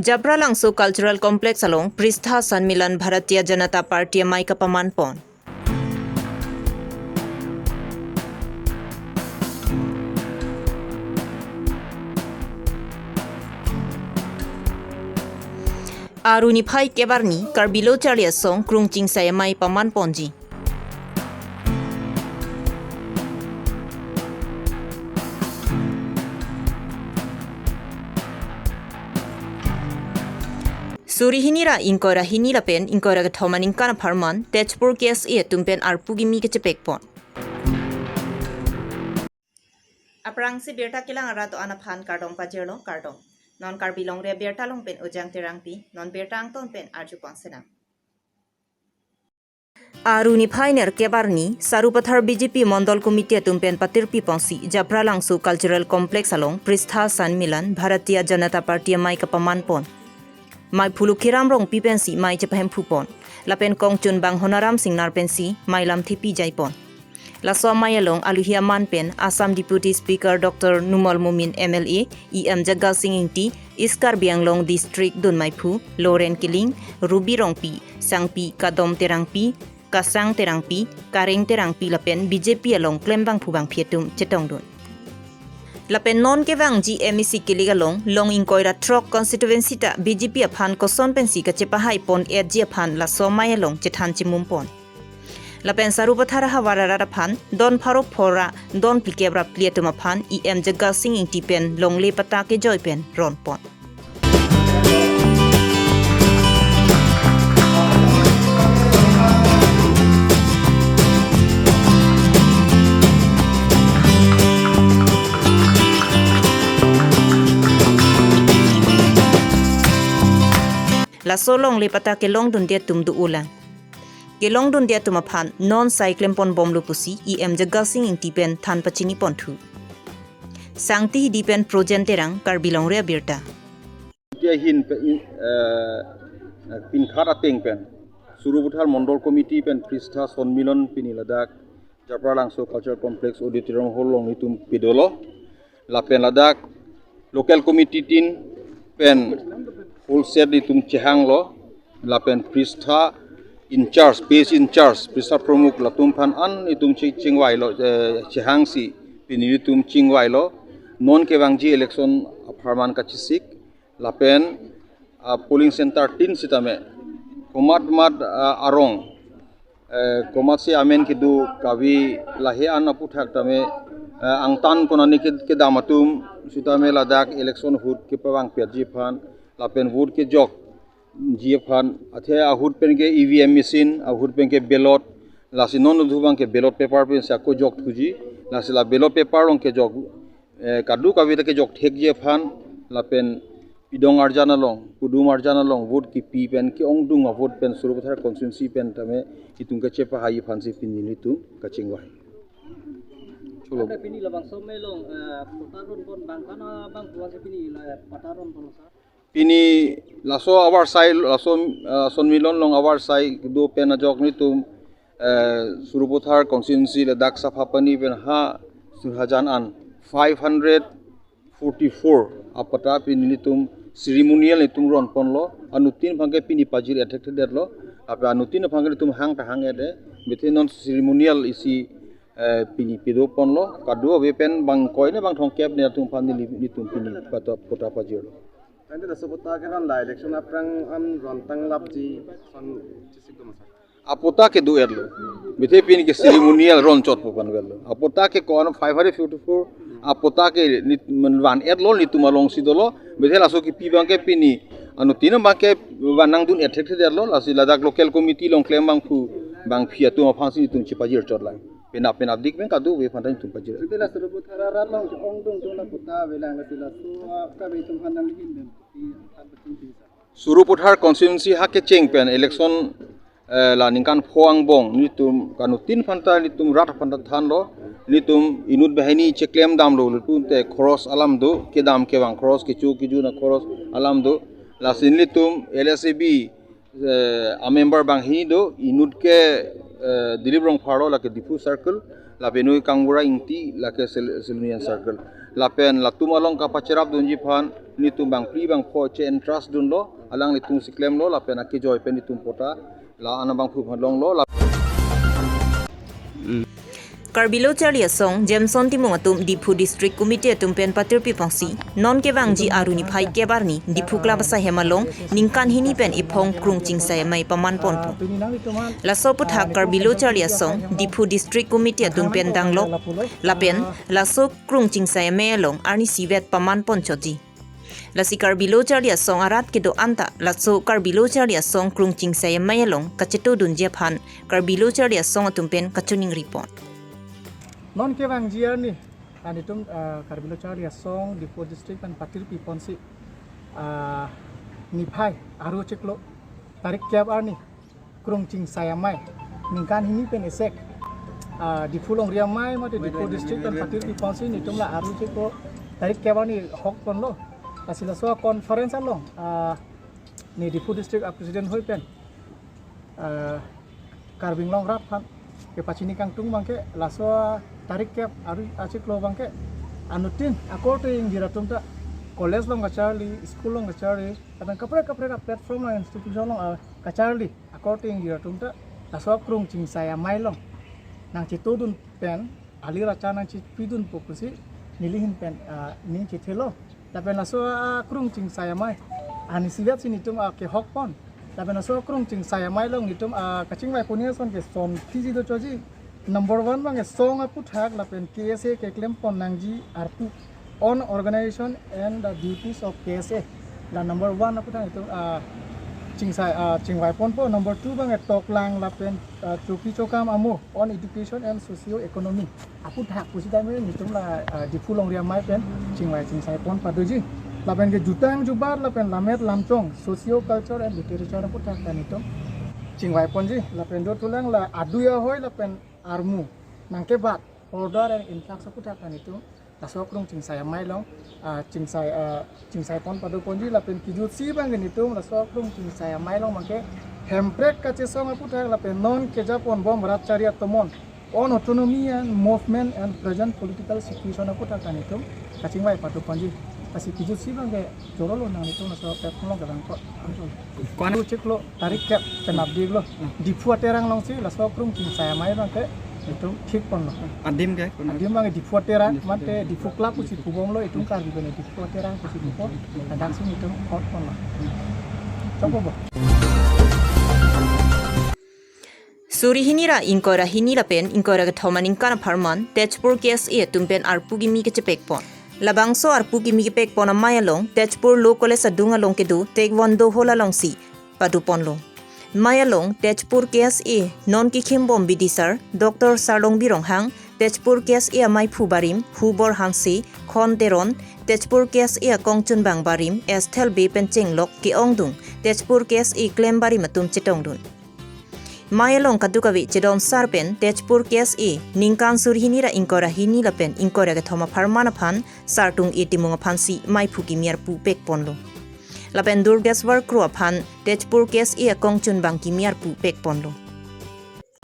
Jabra Langso Cultural Complex along Pristha Sanmilan Bharatiya Janata Party Mai Kapaman Pon. Aruni Phai Kebarni Karbi Longri Abirta song Krungching Saya Mai Paman Ponji. Suri hinira inkora hinira pen inkora kathoman inkana parman techpur kes e tumpen arpugi mi kechepek pon. Aprang si Birta kilang arato anaphan kartong pajero kartong. Non Karbi Longri Abirta long pen ujang terangpi non Birta angton pen arju ponsena. Aruni Phainer Kebarni Sarupathar BJP Mondol Committee tumpen patirpi ponsi Jabra Langso Cultural Complex along Pristha Sanmilan Bharatiya Janata Party Mai Kapaman Pon. Mai phulu khiram rong pi pensi mai chepahem phupon lapen kong chun bang honaram sing nar pensi mai lam thipi jaipon la so mai along aluhia man pen Assam Deputy Speaker Dr. Numal Mumin MLA EM Jagga Singh Inti Iskar Bianglong District Dun Mai Phu Loren Kiling Ruby Rong Pi Sangpi Kadom Terang Pi Kasang Terang Pi Kareng Terang Pi lapen BJP along klembang phubang phietum chetong dun Lapen non kevang GMC kiligalong long inkoira trok constituency ta BJP aphan koson pensi ka chepahai pon edji aphan la somaya long chethan chimum pon Lapen sarupathara hawara aphan don pharo phora don plikebra plietum aphan EM Jagga Singh Inti pen long le pata ke joy pen ron pon La solong le pata ke long dun dia tum du ulang. Ke long dun dia tum aphan non cyclem pon bom lupusi EM Jagga Singh Inti pen than pachini pon thu. Sangti dipen projen terang Karbi Longri Abirta. Dia hin pin khara teng pen. Surubuthar Mondol Committee pen Pristha Sanmilan pini ladak Jabra Langso Cultural Complex Auditorium Hall long nitum pidolo. Lapen ladak local committee tin pen full set itum chehang lo lapen Pristha in charge base in charge Pristha Pramukh latum phan an itum chingwai lo chehang si pini itum chingwai lo non kewangji election apharman kachisik lapen polling center tin sitame komat mat arong komat si amen kidu kavi lahe an aputhak tame angtan konani ke damatum sitame ladak election hut ke pawang perji phan lapen vote ke jok jiephan athe ahut pen ke EVM machine ahut pen ke ballot lasi non dhubang ke ballot paper pen sa ko jok thuji lasi la ballot paper ong ke jok kadu kavita ke jok thek jiephan lapen pidong arjana long kudum arjana long vote ki pi pen ke ong dung vote pen surupathar constituency pen tame itung ke chepa hai phan si pin ni tu kachingwa cholo pini labang somelong potaron pon bangkana bang puase pini la pataron pon sa Pini laso our side laso Sanmilan long our side do pena jok ni tum Surubuthar constituency le dak saphapani pen ha surhajan an 544 apata pini ni tum ceremonial ni tum ron pon lo anutin bhange pini pajir attracted der lo apa anutin bhange tum hang ta hang ede bethe non ceremonial isi pini pido pon lo kadu we pen bang koi ne bang thong kep ne tum phan ni tum pini pata pota pajir lo Nanti dah sebut tak kan lah election aprang an rontang lapji son cisik tu masa. Apota ke do erlo bethe pin ke ceremonial ron chot popan wello apota ke kon 554 apota ke man erlo ni tumalong sidolo bethe laso ki pi bang ke pini anu tin bang ke wanang dun attract erlo lasi ladak local committee long claim bang pu bang phia tu ma phansi tum chipajir chot lai pena dik ben kadu we phantan tum pajir Nanti dah sebut hararan long ong dong tu lah kota belang nanti lah tu apa betul pandang ini Suruputhar constituency ha ke cheng pen election la ningkan phoang bong ni tum kanu tin phanta ni tum rat phanta than lo ni tum inut bahini cheklem dam lo tum te cross alam do ke dam ke bang cross ke chu na cross alam do la sin ni tum LSAB a member bang hi do inut ke dilibrong pharo la ke difu circle lapenui kangbura ingti lake selunian circle lapen latum along kapacerap dunji phan nitum bang pri bang pho che entrust dun lo alang nitum siklem lo lapen aki joy pen nitum pota la anabang phu long lo. Karbi Longri Abirta Jameson timung atum Difu District Committee atum pen patir pipongsi non ke bangji aruni phai ke barni Difu klabasa hemalong ningkan hini pen ipong krungching saya mai paman ponpo la soput hak Karbi Longri Abirta Difu District Committee atum pen danglok lapen la so krungching saya mai long arni sivet paman ponchoji la si Karbi Longri Abirta arat ke do anta la so Karbi Longri Abirta krungching saya mai long kacheto dunje phan Karbi Longri Abirta atum pen kachuning report non ke bang jiar ni anitum Karbi Longri Abirta Difu district pan patir piponsi ni phai aru cheklo tarik kyab arni krungching saya mai ningkan hini pen esek Difu Longri mai mate Difu district pan patir piponsi nitum la aru cheklo tarik kyab arni hok ton lo asila so conference along ni Difu district president hoi pen Karbi Longri Abirta ke pacini kang tung bangke laso tarik ke aru acik lo bangke anutin according jiratum ta college long kacari school long kacari kadang kapre platform long institution long kacari according jiratum ta laso krungching saya mai long nang citudun pen ali raca nang cipidun popusi nilihin pen ning cithelo tapi laso krungching saya mai ani sigat sini tum ke hokpon tapi naso krungching saya mai long nitum kaching mai punia son ke son tiji do choji number 1 bang song aput hak lapen KSA ke claim pon nangji arpu on organization and the duties of KSA la number 1 aput hak itu chingwai pon po number 2 bang tok lang lapen chuki chokam amu on education and socio economy aput hak pusita me nitum la Difu Longri mai pen chingwai chingsai pon padoji lapen ke jutang jubar lapen lamet lamchong socio culture and literature aput hak kan itu chingwai pon ji lapen do tulang la aduya hoi lapen armu nangke bat order and influx aput hak kan itu tasok krungching saya mai long cingsai pon padu ponji lapen kijut si bang itu tasok krungching saya mai long mangke hemprek kache song aput hak lapen non keja pon bom rat chariat tomon on autonomy and movement and present political situation aput hak kan itu kaching mai padu ponji kasi kijut si bang ke jorolo nang itu tasok platform long gadang ko kuan cek lo tarik ke penabdi lo Difu terang long si tasok krungching saya mai bang ke itu ठीक pon lo adim ke adim bang Difu terang mate Difu club usi kubom lo itu Karbi bene Difu terang usi kubom kadang sini itu hot pon lo coba bo Suri hinira inkora hinira pen inkora ke thomaning kana pharman Tejpur case e tumpen arpu gimi ke chepek pon labangso arpu gimi ke pek pon amaya long Tejpur lo college adunga long ke du taekwondo hola long si padu pon lo Maya long Tejpur case e non ki khimbom bidisar Dr. Sarlong Birong hang Tejpur case e mai phubarim hubor hansi khon teron Tejpur case e kongchun bang barim estel be pencheng lok ki ongdung Tejpur case e claim bari matum chitong dun Maya long kadukawi chedom sarpen Tejpur case e ningkan sur hinira inkora hinila pen inkora ke thoma pharmana phan sartung e timunga phansi mai phuki miar pu pek ponlo lapen Durgaswar kru phan Tejpur case e kongchun bang ki miar pu pek ponlo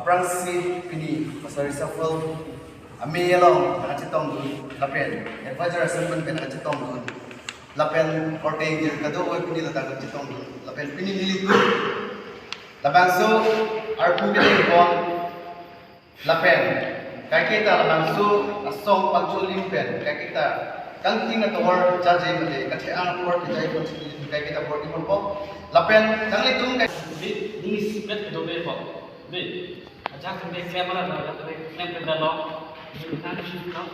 Prangsi pini pasari safal ami yelong nakachitong dun lapen advisor assessment pen nakachitong dun lapen korteng dir kado oi pini lata nakachitong dun lapen pini nili dun labangso arpu pini bon lapen kai kita labangso asong pagchulim pen kai kita kangking na tawar jaji male kathe ang por ke jai pon kai kita por di po lapen jangli tum kai ini sipet do be po be aja kan be camera la to claim pe dalo you can shoot now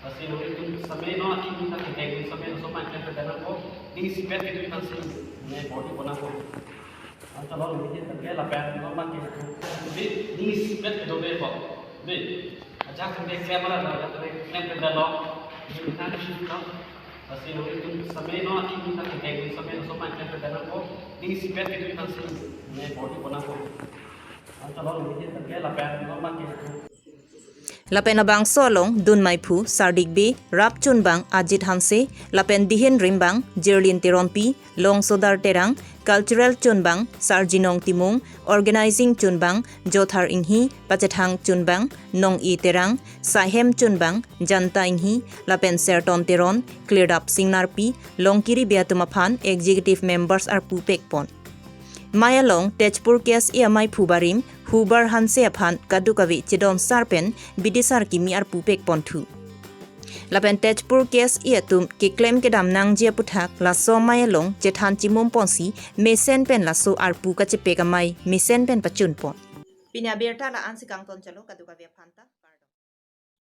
asi no itu sampai no ati kita ke kai sampai no sopan claim pe dalo po ini sipet itu kan sih ne body bona po anta lo ni kita ke lapen no man ke be ini sipet do be po be aja kan be camera la to claim pe dalo you can shoot now asi no itu sampai no ati kita ke kai sampai no sopan claim pe dalo po ini sipet itu kan sih ne body bona po Lapen abang solong dun maipu sardik be rap chunbang ajit hanse lapen dihin rimbang jerlin tironpi long sodar terang cultural chunbang sarjinong timung organizing chunbang jothar inghi pachethang chunbang nong i terang sahem chunbang janta inghi lapen serton teron cleared up singnarpi longkiri beatumaphan executive members are pupekpon Mayalong Tejpur kes ia mai phubarim hubar hanse aphan kadukavi chidon sarpen bidisar kimi ar pupek ponthu Lapen Tejpur kes ia tum ki claim ke dam nang jia puthak laso Mayalong jethan chimum ponsi mesen pen laso ar pu ka chepe kamai mesen pen pachun pon Pinya Abirta la ansikang ton chalo kadukavi aphanta